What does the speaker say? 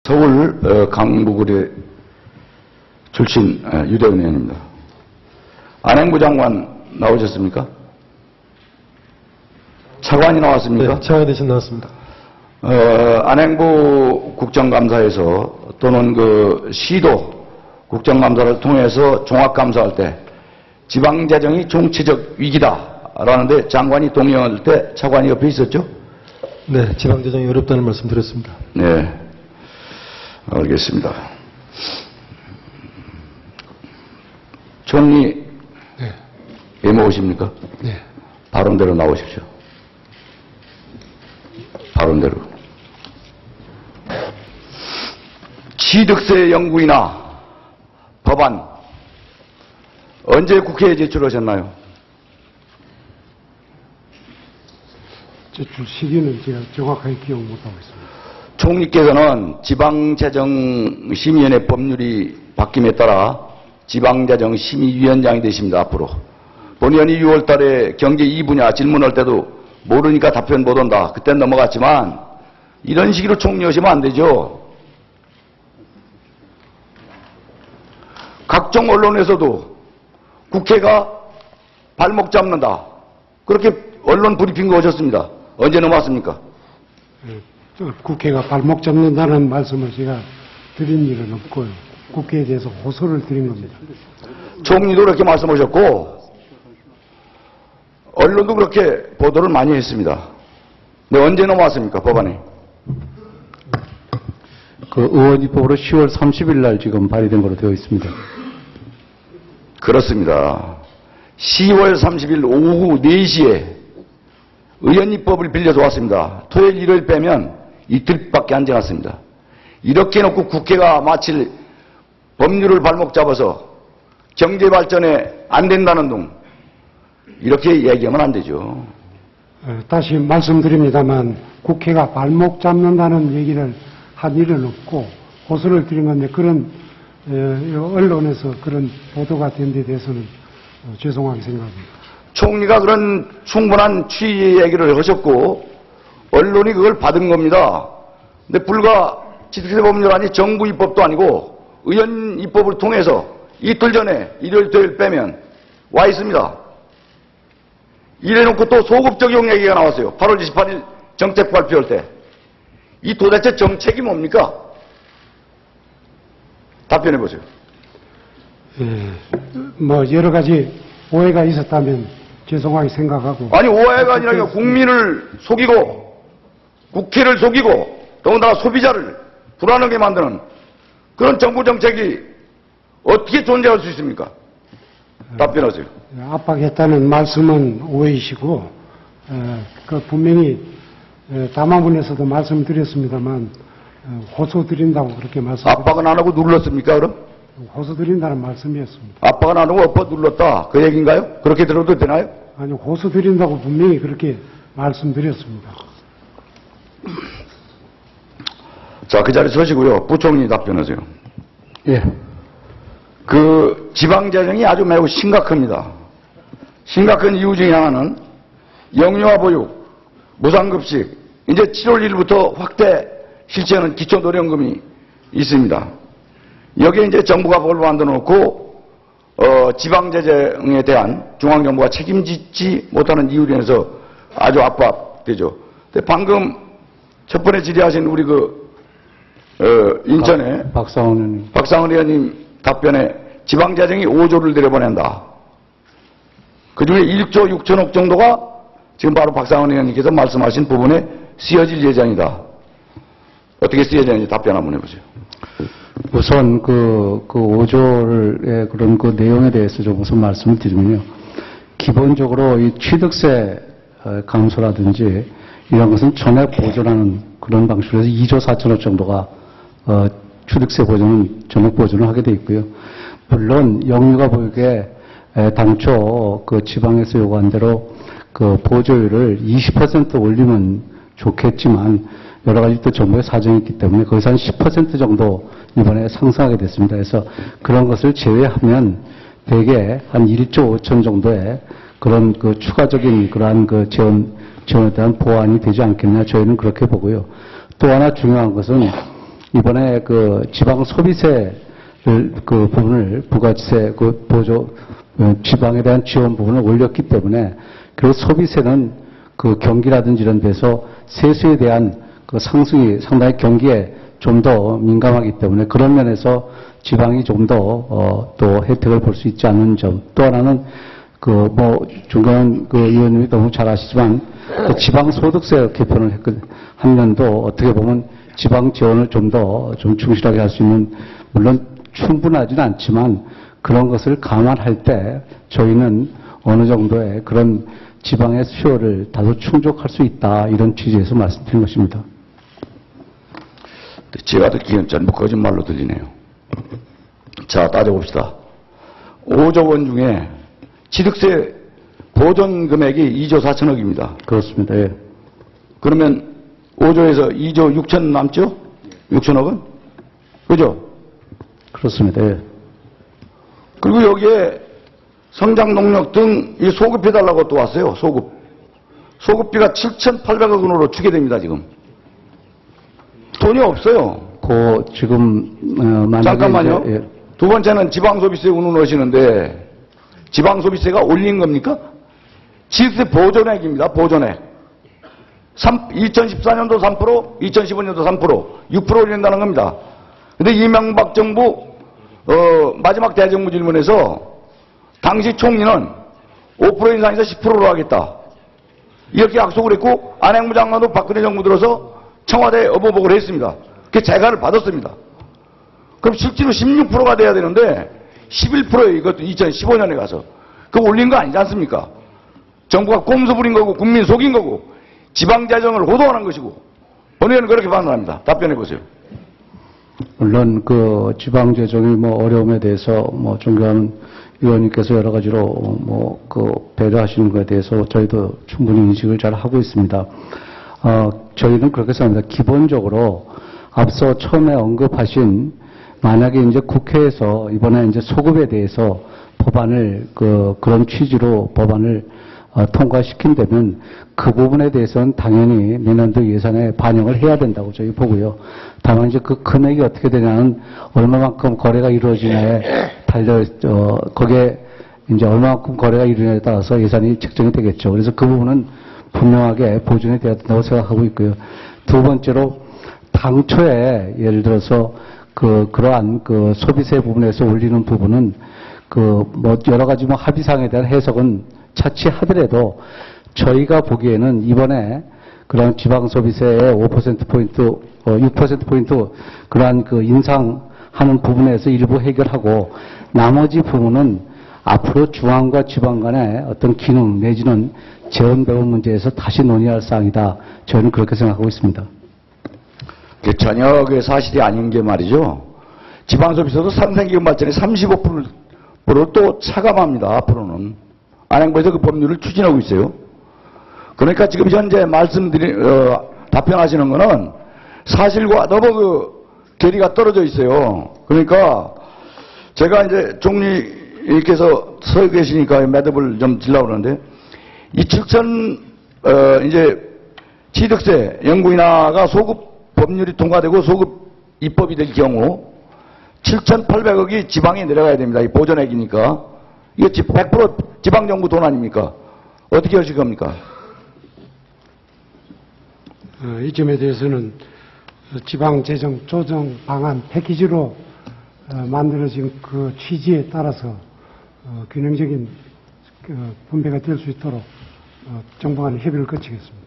서울 강북을의 출신 유대훈 의원입니다. 안행부 장관 나오셨습니까? 차관이 나왔습니까? 네, 차관 대신 나왔습니다. 안행부 국정감사에서 또는 그 시도 국정감사를 통해서 종합감사할 때 지방재정이 정치적 위기다라는데 장관이 동의할 때 차관이 옆에 있었죠? 네, 지방재정이 어렵다는 말씀 드렸습니다. 네, 알겠습니다. 총리 네. 왜 모십니까? 네. 발언대로 나오십시오. 발언대로. 취득세 연구이나 법안 언제 국회에 제출하셨나요? 제출 시기는 제가 정확하게 기억 못하고 있습니다. 총리께서는 지방재정심의위원회 법률이 바뀜에 따라 지방재정심의위원장이 되십니다. 앞으로. 본의원이 6월 달에 경제 2분야 질문할 때도 모르니까 답변 못 온다. 그땐 넘어갔지만 이런 식으로 총리하시면 안 되죠. 각종 언론에서도 국회가 발목 잡는다. 그렇게 언론 브리핑도 하셨습니다. 언제 넘어왔습니까? 국회가 발목 잡는다는 말씀을 제가 드린 일은 없고요. 국회에 대해서 호소를 드린 겁니다. 총리도 그렇게 말씀하셨고 언론도 그렇게 보도를 많이 했습니다. 근데 언제 넘어왔습니까? 법안이? 그 의원 입법으로 10월 30일 날 지금 발의된 걸로 되어 있습니다. 그렇습니다. 10월 30일 오후 4시에 의원 입법을 빌려서 왔습니다. 토요일, 일요일 빼면 이틀밖에 안 지났습니다. 이렇게 놓고 국회가 마칠 법률을 발목 잡아서 경제 발전에 안 된다는 둥 이렇게 얘기하면 안 되죠. 다시 말씀드립니다만 국회가 발목 잡는다는 얘기를 한 일은 없고 호소를 드린 건데 그런 언론에서 그런 보도가 된 데 대해서는 죄송하게 생각합니다. 총리가 그런 충분한 취지의 얘기를 하셨고 언론이 그걸 받은 겁니다. 근데 불과 취득세 법률안이 정부 입법도 아니고 의원 입법을 통해서 이틀 전에 일요일 토요일 빼면 와 있습니다. 이래놓고 또 소급 적용 얘기가 나왔어요. 8월 28일 정책 발표할 때. 이 도대체 정책이 뭡니까? 답변해 보세요. 뭐 여러 가지 오해가 있었다면 죄송하게 생각하고. 아니 오해가 아니라 국민을 속이고 국회를 속이고 더군다나 소비자를 불안하게 만드는 그런 정부 정책이 어떻게 존재할 수 있습니까? 답변하세요. 압박했다는 말씀은 오해이시고 그 분명히 담화문에서도 말씀드렸습니다만 호소드린다고 그렇게 말씀드렸습니다. 압박은 안 하고 눌렀습니까 그럼? 호소드린다는 말씀이었습니다. 압박은 안 하고 엎어 눌렀다 그 얘기인가요? 그렇게 들어도 되나요? 아니 호소드린다고 분명히 그렇게 말씀드렸습니다. 자, 그 자리에 서시고요. 부총리 답변하세요. 예. 그 지방재정이 아주 매우 심각합니다. 심각한 이유 중에 하나는 영유아 보육, 무상급식, 이제 7월 1일부터 확대 실시하는 기초노령금이 있습니다. 여기에 이제 정부가 법을 만들어 놓고 지방재정에 대한 중앙정부가 책임지지 못하는 이유로 인해서 아주 압박되죠. 근데 방금 첫 번에 질의하신 우리 인천의 박상원 의원님 답변에 지방재정이 5조를 들여보낸다. 그중에 1조 6천억 정도가 지금 바로 박상원 의원님께서 말씀하신 부분에 쓰여질 예정이다. 어떻게 쓰여지는지 답변 한번 해보세요. 우선 그 5조의 그런 그 내용에 대해서 좀 우선 말씀을 드리면요. 기본적으로 이 취득세 감소라든지 이런 것은 전액 보존하는 그런 방식으로 해서 2조 4천억 정도가 취득세 보존은 전액 보존을 하게 돼 있고요. 물론 영유아 보육에 당초 그 지방에서 요구한 대로 그 보조율을 20% 올리면 좋겠지만 여러 가지 또 정부의 사정이 있기 때문에 거기서 한 10% 정도 이번에 상승하게 됐습니다. 그래서 그런 것을 제외하면 대개 한 1조 5천 정도의 그런 그 추가적인 그러한 그 지원에 대한 보완이 되지 않겠냐 저희는 그렇게 보고요. 또 하나 중요한 것은 이번에 그 지방 소비세를 그 부분을 부가세 그 보조 지방에 대한 지원 부분을 올렸기 때문에 그 소비세는 그 경기라든지 이런 데서 세수에 대한 그 상승이 상당히 경기에 좀 더 민감하기 때문에 그런 면에서 지방이 좀 더 또 혜택을 볼 수 있지 않는 점. 또 하나는 그 뭐 중간 그 의원님이 너무 잘 아시지만 그 지방 소득세 개편을 하면도 어떻게 보면 지방 지원을 좀 더 좀 충실하게 할 수 있는 물론 충분하지는 않지만 그런 것을 감안할 때 저희는 어느 정도의 그런 지방의 수요를 다소 충족할 수 있다 이런 취지에서 말씀드린 것입니다. 제가 듣기엔 전부 거짓말로 들리네요. 자, 따져봅시다. 5조 원 중에 취득세 보전 금액이 2조 4천억입니다. 그렇습니다. 예. 그러면 5조에서 2조 6천 남죠? 6천억은? 그죠? 그렇습니다. 예. 그리고 여기에 성장 동력 등 이 소급해달라고 또 왔어요. 소급. 소급비가 7,800억 원으로 추계됩니다, 지금. 돈이 없어요. 그 지금 만약에 잠깐만요. 이제, 예. 두 번째는 지방소비세 운운하시는데 지방소비세가 올린 겁니까? 지세 보존액입니다. 보존액. 2014년도 3%, 2015년도 3%, 6% 올린다는 겁니다. 근데 이명박 정부 마지막 대정부 질문에서 당시 총리는 5% 인상해서 10%로 하겠다. 이렇게 약속을 했고 안행부 장관도 박근혜 정부 들어서 청와대에 업어보고를 했습니다. 그 재가를 받았습니다. 그럼 실제로 16%가 돼야 되는데 11%예요. 이것도 2015년에 가서. 그거 올린 거 아니지 않습니까? 정부가 꼼수 부린 거고 국민 속인 거고 지방재정을 호도하는 것이고 어느 의원은 그렇게 판단합니다. 답변해 보세요. 물론 그 지방 재정이 뭐 어려움에 대해서 뭐 존경하는 의원님께서 여러 가지로 뭐 그 배려하시는 것에 대해서 저희도 충분히 인식을 잘 하고 있습니다. 저희는 그렇게 생각합니다. 기본적으로 앞서 처음에 언급하신 만약에 이제 국회에서 이번에 이제 소급에 대해서 법안을 그런 취지로 법안을 통과시킨다면 그 부분에 대해서는 당연히 내년도 예산에 반영을 해야 된다고 저희 보고요. 다만 이제 그 금액이 어떻게 되냐는 얼마만큼 거래가 이루어지냐에 거기에 이제 얼마만큼 거래가 이루어지냐에 따라서 예산이 책정이 되겠죠. 그래서 그 부분은 분명하게 보존이 되어야 된다고 생각하고 있고요. 두 번째로 당초에 예를 들어서 그러한 그 소비세 부분에서 올리는 부분은 뭐 여러 가지 뭐 합의사항에 대한 해석은 차치하더라도 저희가 보기에는 이번에 그런 지방소비세의 5%포인트, 6%포인트 그러한 그 인상하는 부분에서 일부 해결하고 나머지 부분은 앞으로 중앙과 지방 간의 어떤 기능 내지는 재원 배분 문제에서 다시 논의할 사항이다. 저희는 그렇게 생각하고 있습니다. 전혀 그 사실이 아닌 게 말이죠. 지방소비세도 상생기금 발전이 35%로 또 차감합니다. 앞으로는. 안행부에서 그 법률을 추진하고 있어요. 그러니까 지금 현재 답변하시는 거는 사실과 너무 그 괴리가 떨어져 있어요. 그러니까 제가 이제 총리께서 서 계시니까 매듭을 좀 질려고 그러는데 이 7천 이제 취득세 영구 인하가 소급 법률이 통과되고 소급 입법이 될 경우 7,800억이 지방에 내려가야 됩니다. 이 보전액이니까. 이거 100% 지방정부 돈 아닙니까? 어떻게 하실 겁니까? 이 점에 대해서는 지방재정 조정 방안 패키지로 만들어진 그 취지에 따라서 균형적인 분배가 될 수 있도록 정부 간의 협의를 거치겠습니다.